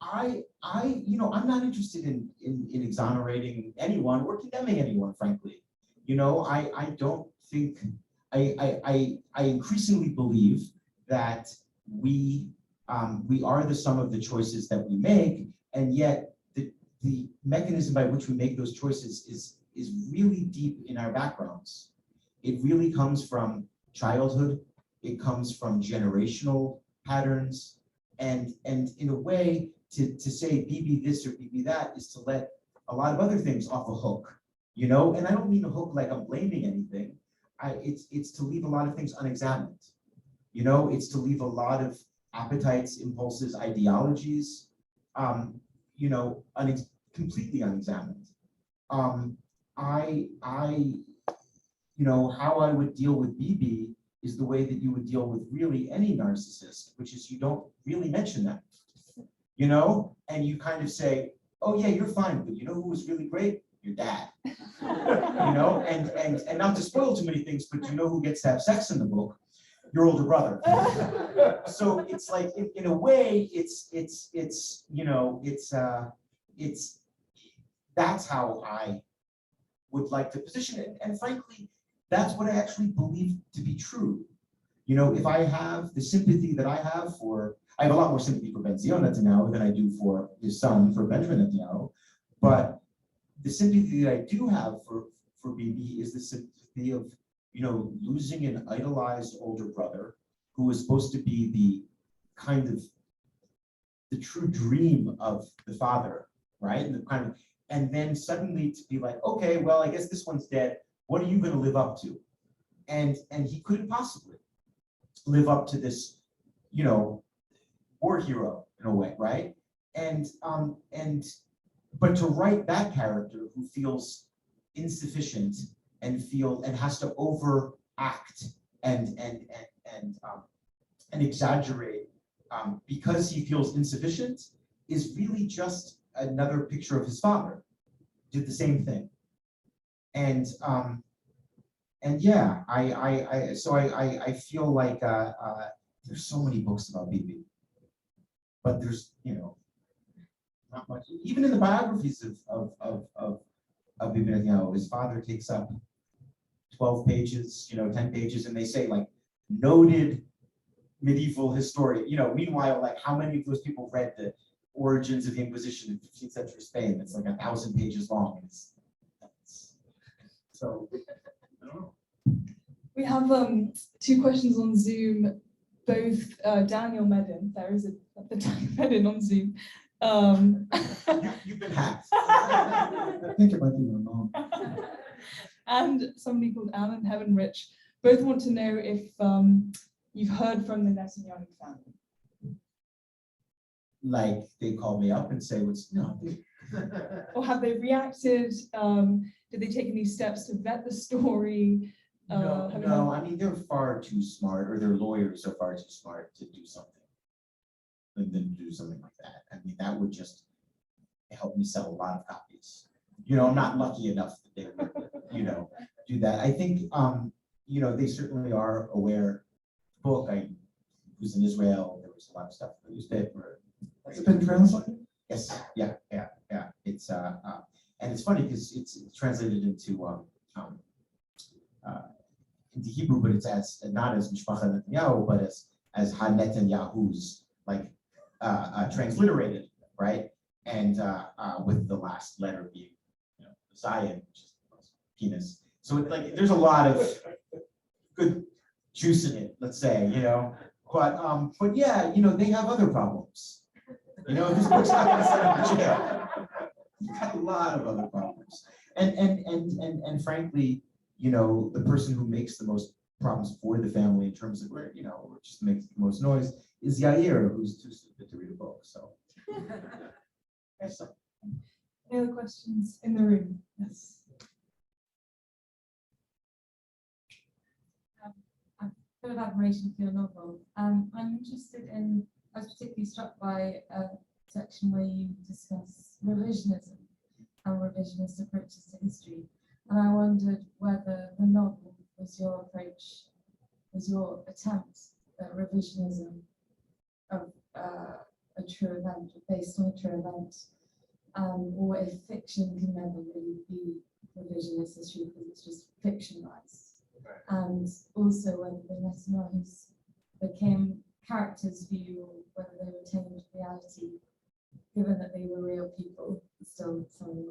I'm not interested in exonerating anyone or condemning anyone, frankly. I don't think, I increasingly believe that we are the sum of the choices that we make, and yet the mechanism by which we make those choices is really deep in our backgrounds. It really comes from childhood. It comes from generational patterns, and in a way, to say Bibi this or Bibi that is to let a lot of other things off a hook, and I don't mean a hook like I'm blaming anything. It's to leave a lot of things unexamined. It's to leave a lot of appetites, impulses, ideologies, completely unexamined. How I would deal with Bibi is the way that you would deal with really any narcissist, which is you don't really mention them, and you kind of say, oh yeah, you're fine, but who was really great? Your dad. And not to spoil too many things, but who gets to have sex in the book? Your older brother. So it's like, in a way, that's how I would like to position it. And frankly, that's what I actually believe to be true. If I have the sympathy that I have I have a lot more sympathy for Benzion Netanyahu than I do for his son, for Benjamin Netanyahu. But the sympathy that I do have for Bibi is the sympathy of, losing an idolized older brother who was supposed to be the kind of the true dream of the father, right? And then suddenly to be like, okay, well, I guess this one's dead. What are you going to live up to? And he couldn't possibly live up to this, war hero in a way, right? But to write that character who feels insufficient and has to overact and exaggerate because he feels insufficient is really just another picture of his father. Did the same thing. And And yeah, I feel like there's so many books about Bibi, but there's, not much. Even in the biographies of Bibi Netanyahu, his father takes up 12 pages, 10 pages, and they say like noted medieval historian. Meanwhile, like how many of those people read the Origins of the Inquisition in 15th century Spain? That's like 1,000 pages long. So I don't know. We have 2 questions on Zoom, both Daniel Medin. There is the Daniel Medin on Zoom. You've been hacked. I think it might be my mom. And somebody called Alan Heaven Rich. Both want to know if you've heard from the Netanyahu family. Like they call me up and say, no. Or have they reacted? Did they take any steps to vet the story? No, I mean, they're far too smart, or their lawyers are far too smart to do something than do something like that. I mean, that would just help me sell a lot of copies. I'm not lucky enough that they would, do that. I think, they certainly are aware. The book, I was in Israel. There was a lot of stuff in the newspaper. Has it been translated? Yes, yeah. It's and it's funny because it's translated into Hebrew, but it's not as Mishpacha Netanyahu, but as Ha Netanyahus, like transliterated, right? And with the last letter being, Zion, which is penis. So there's a lot of good juice in it, let's say, But yeah, they have other problems. This book's not going to set up in jail. You've got a lot of other problems, and frankly, the person who makes the most problems for the family in terms of where just makes the most noise is Yair, who's too stupid to read a book. So, yes. Any other questions in the room? Yes. A bit of admiration for your novel. I'm interested in. I was particularly struck by a section where you discuss revisionism and revisionist approaches to history. And I wondered whether the novel was your approach, was your attempt at revisionism of a true event, based on a true event, or if fiction can never really be revisionist history because it's just fictionalized. Right. And also whether the Netanyahus became characters for you, or whether they retained reality, given that they were real people, still some of them.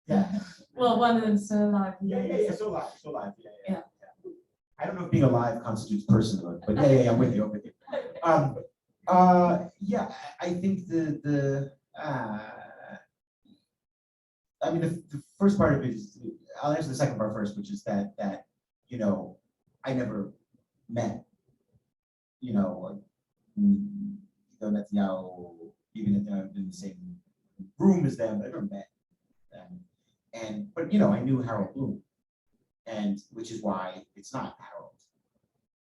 Yeah. Well, one of them's still alive. Yeah, still alive. Yeah. I don't know if being alive constitutes personhood, but yeah, I'm with you. Yeah, I think the first part of it is, I'll answer the second part first, which is that I never met, Netanyahu, even if I'm in the same room as them, I never met them. But I knew Harold Bloom, and which is why it's not Harold,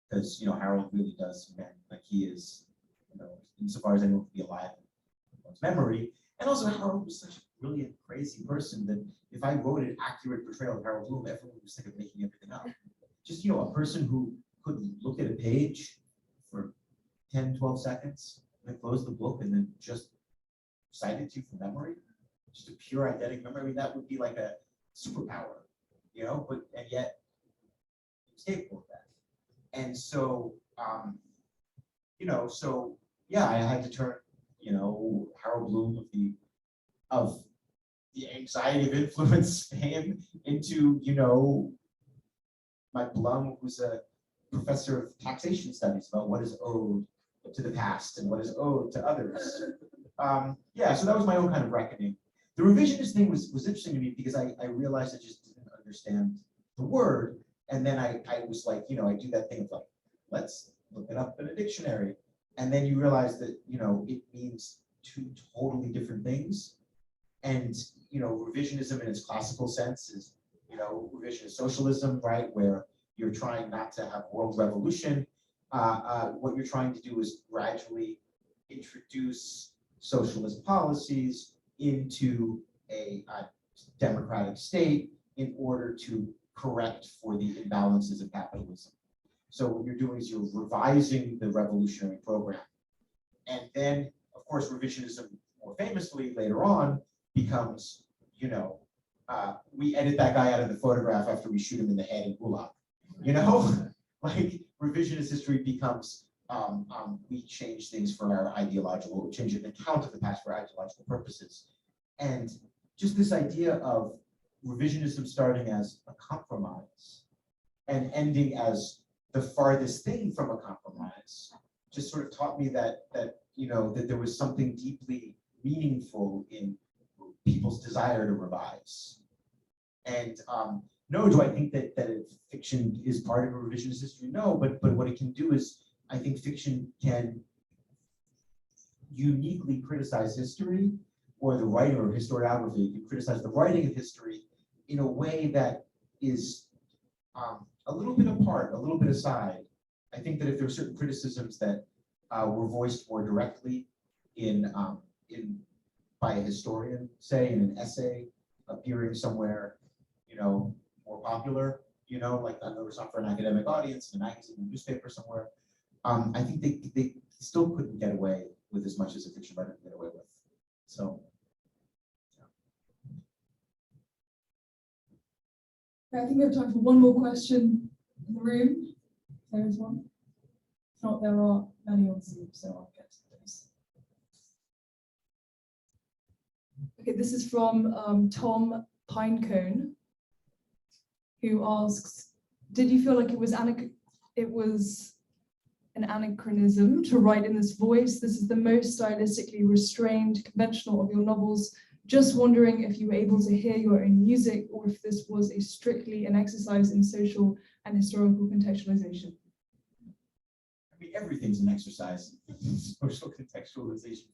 because Harold really does like he is, insofar as I know to be alive in one's memory. And also Harold was such a brilliant, crazy person that if I wrote an accurate portrayal of Harold Bloom, everyone was thinking of making everything up. Just a person who could look at a page for 10, 12 seconds, and then close the book and then just recite it to you from memory. Just a pure eidetic memory. That would be like a superpower, and yet he was capable of that. And so, yeah, I had to turn, Harold Bloom of the anxiety of influence fame into, Mike Blum, who's a professor of taxation studies, about what is owed to the past and what is owed to others. Yeah, so that was my own kind of reckoning. The revisionist thing was interesting to me because I realized I just didn't understand the word. And then I was like, I do that thing of like, let's look it up in a dictionary. And then you realize that, it means 2 totally different things. And, revisionism in its classical sense is, revisionist socialism, right? Where you're trying not to have world revolution. What you're trying to do is gradually introduce socialist policies into a democratic state in order to correct for the imbalances of capitalism. So what you're doing is you're revising the revolutionary program. And then, of course, revisionism more famously later on becomes, you know, we edit that guy out of the photograph after we shoot him in the head in Gulag. You know, like revisionist history becomes, we change things for our ideological, change an account of the past for ideological purposes. And just this idea of revisionism starting as a compromise and ending as the farthest thing from a compromise just sort of taught me that you know, that there was something deeply meaningful in people's desire to revise. And no, do I think that fiction is part of a revisionist history? No, but what it can do is, I think fiction can uniquely criticize history, or the writer of historiography can criticize the writing of history in a way that is a little bit apart, a little bit aside. I think that if there are certain criticisms that were voiced more directly in by a historian, say in an essay appearing somewhere, you know, more popular, you know, like I know some for an academic audience, in a magazine, a newspaper somewhere, I think they still couldn't get away with as much as a fiction writer can get away with. So. I think we have time for one more question in the room. If there is one. If not, there are many on Zoom, so I'll get to those. Okay, this is from Tom Pinecone, who asks, did you feel like it was an anachronism to write in this voice? This is the most stylistically restrained, conventional of your novels. Just wondering if you were able to hear your own music, or if this was strictly an exercise in social and historical contextualization. I mean, everything's an exercise in social contextualization.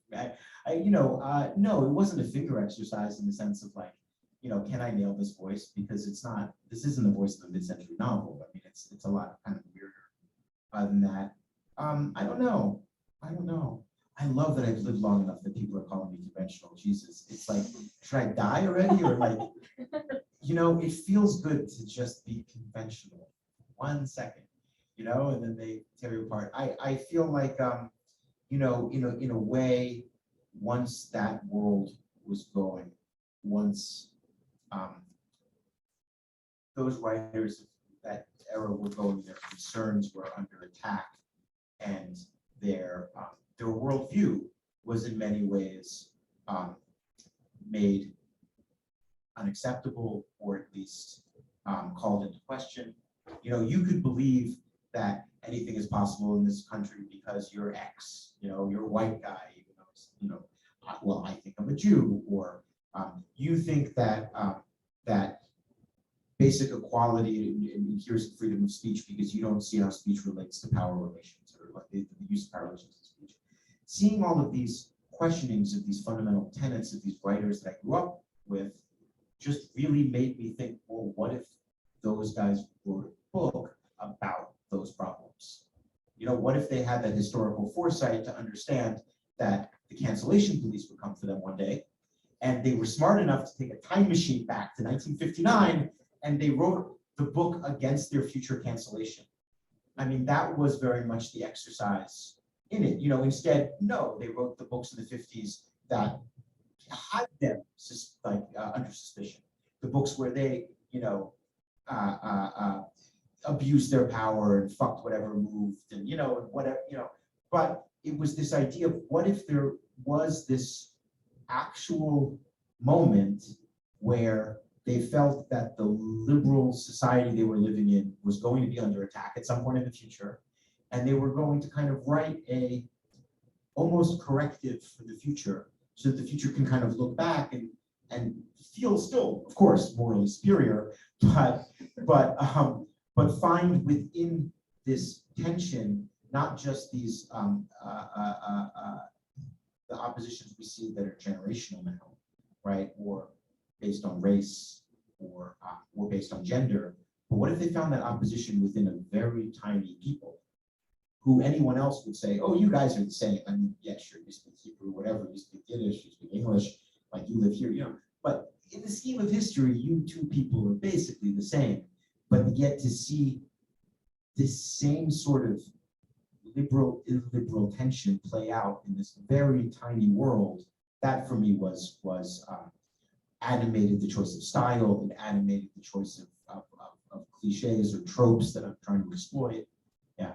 No, it wasn't a finger exercise in the sense of like, you know, can I nail this voice? Because it's not, this isn't the voice of a mid-century novel. I mean, it's a lot kind of weirder than that. I don't know. I love that I've lived long enough that people are calling me conventional. Jesus, it's like, should I die already? Or like, you know, it feels good to just be conventional. 1 second, you know, and then they tear you apart. I feel like, you know, in a way, once that world was going, once those writers of that era were going, their concerns were under attack, and their worldview was in many ways made unacceptable, or at least called into question. You know, you could believe that anything is possible in this country because you're X, you know, you're a white guy, even though it's, you know, well, I think I'm a Jew, or you think that that basic equality and here's freedom of speech because you don't see how speech relates to power relations, or like the use of power relations in speech. Seeing all of these questionings of these fundamental tenets of these writers that I grew up with just really made me think, well, what if those guys wrote a book about those problems? You know, what if they had that historical foresight to understand that the cancellation police would come for them one day, and they were smart enough to take a time machine back to 1959, and they wrote the book against their future cancellation. I mean, that was very much the exercise in it. You know, instead, no, they wrote the books in the 50s that had them under suspicion. The books where they, you know, abused their power and fucked whatever moved, and you know, whatever, you know. But it was this idea of what if there was this actual moment where they felt that the liberal society they were living in was going to be under attack at some point in the future, and they were going to kind of write a almost corrective for the future, so that the future can kind of look back and feel still, of course, morally superior, but find within this tension not just these the oppositions we see that are generational now, right, or based on race, or based on gender, but what if they found that opposition within a very tiny people, who anyone else would say, oh, you guys are the same. I mean, yeah, sure, you speak Hebrew, whatever, you speak Yiddish, you speak English, like you live here, you know, but in the scheme of history, you two people are basically the same, but yet to see this same sort of liberal, illiberal tension play out in this very tiny world, that for me was animated the choice of style, and animated the choice of cliches or tropes that I'm trying to exploit. Yeah,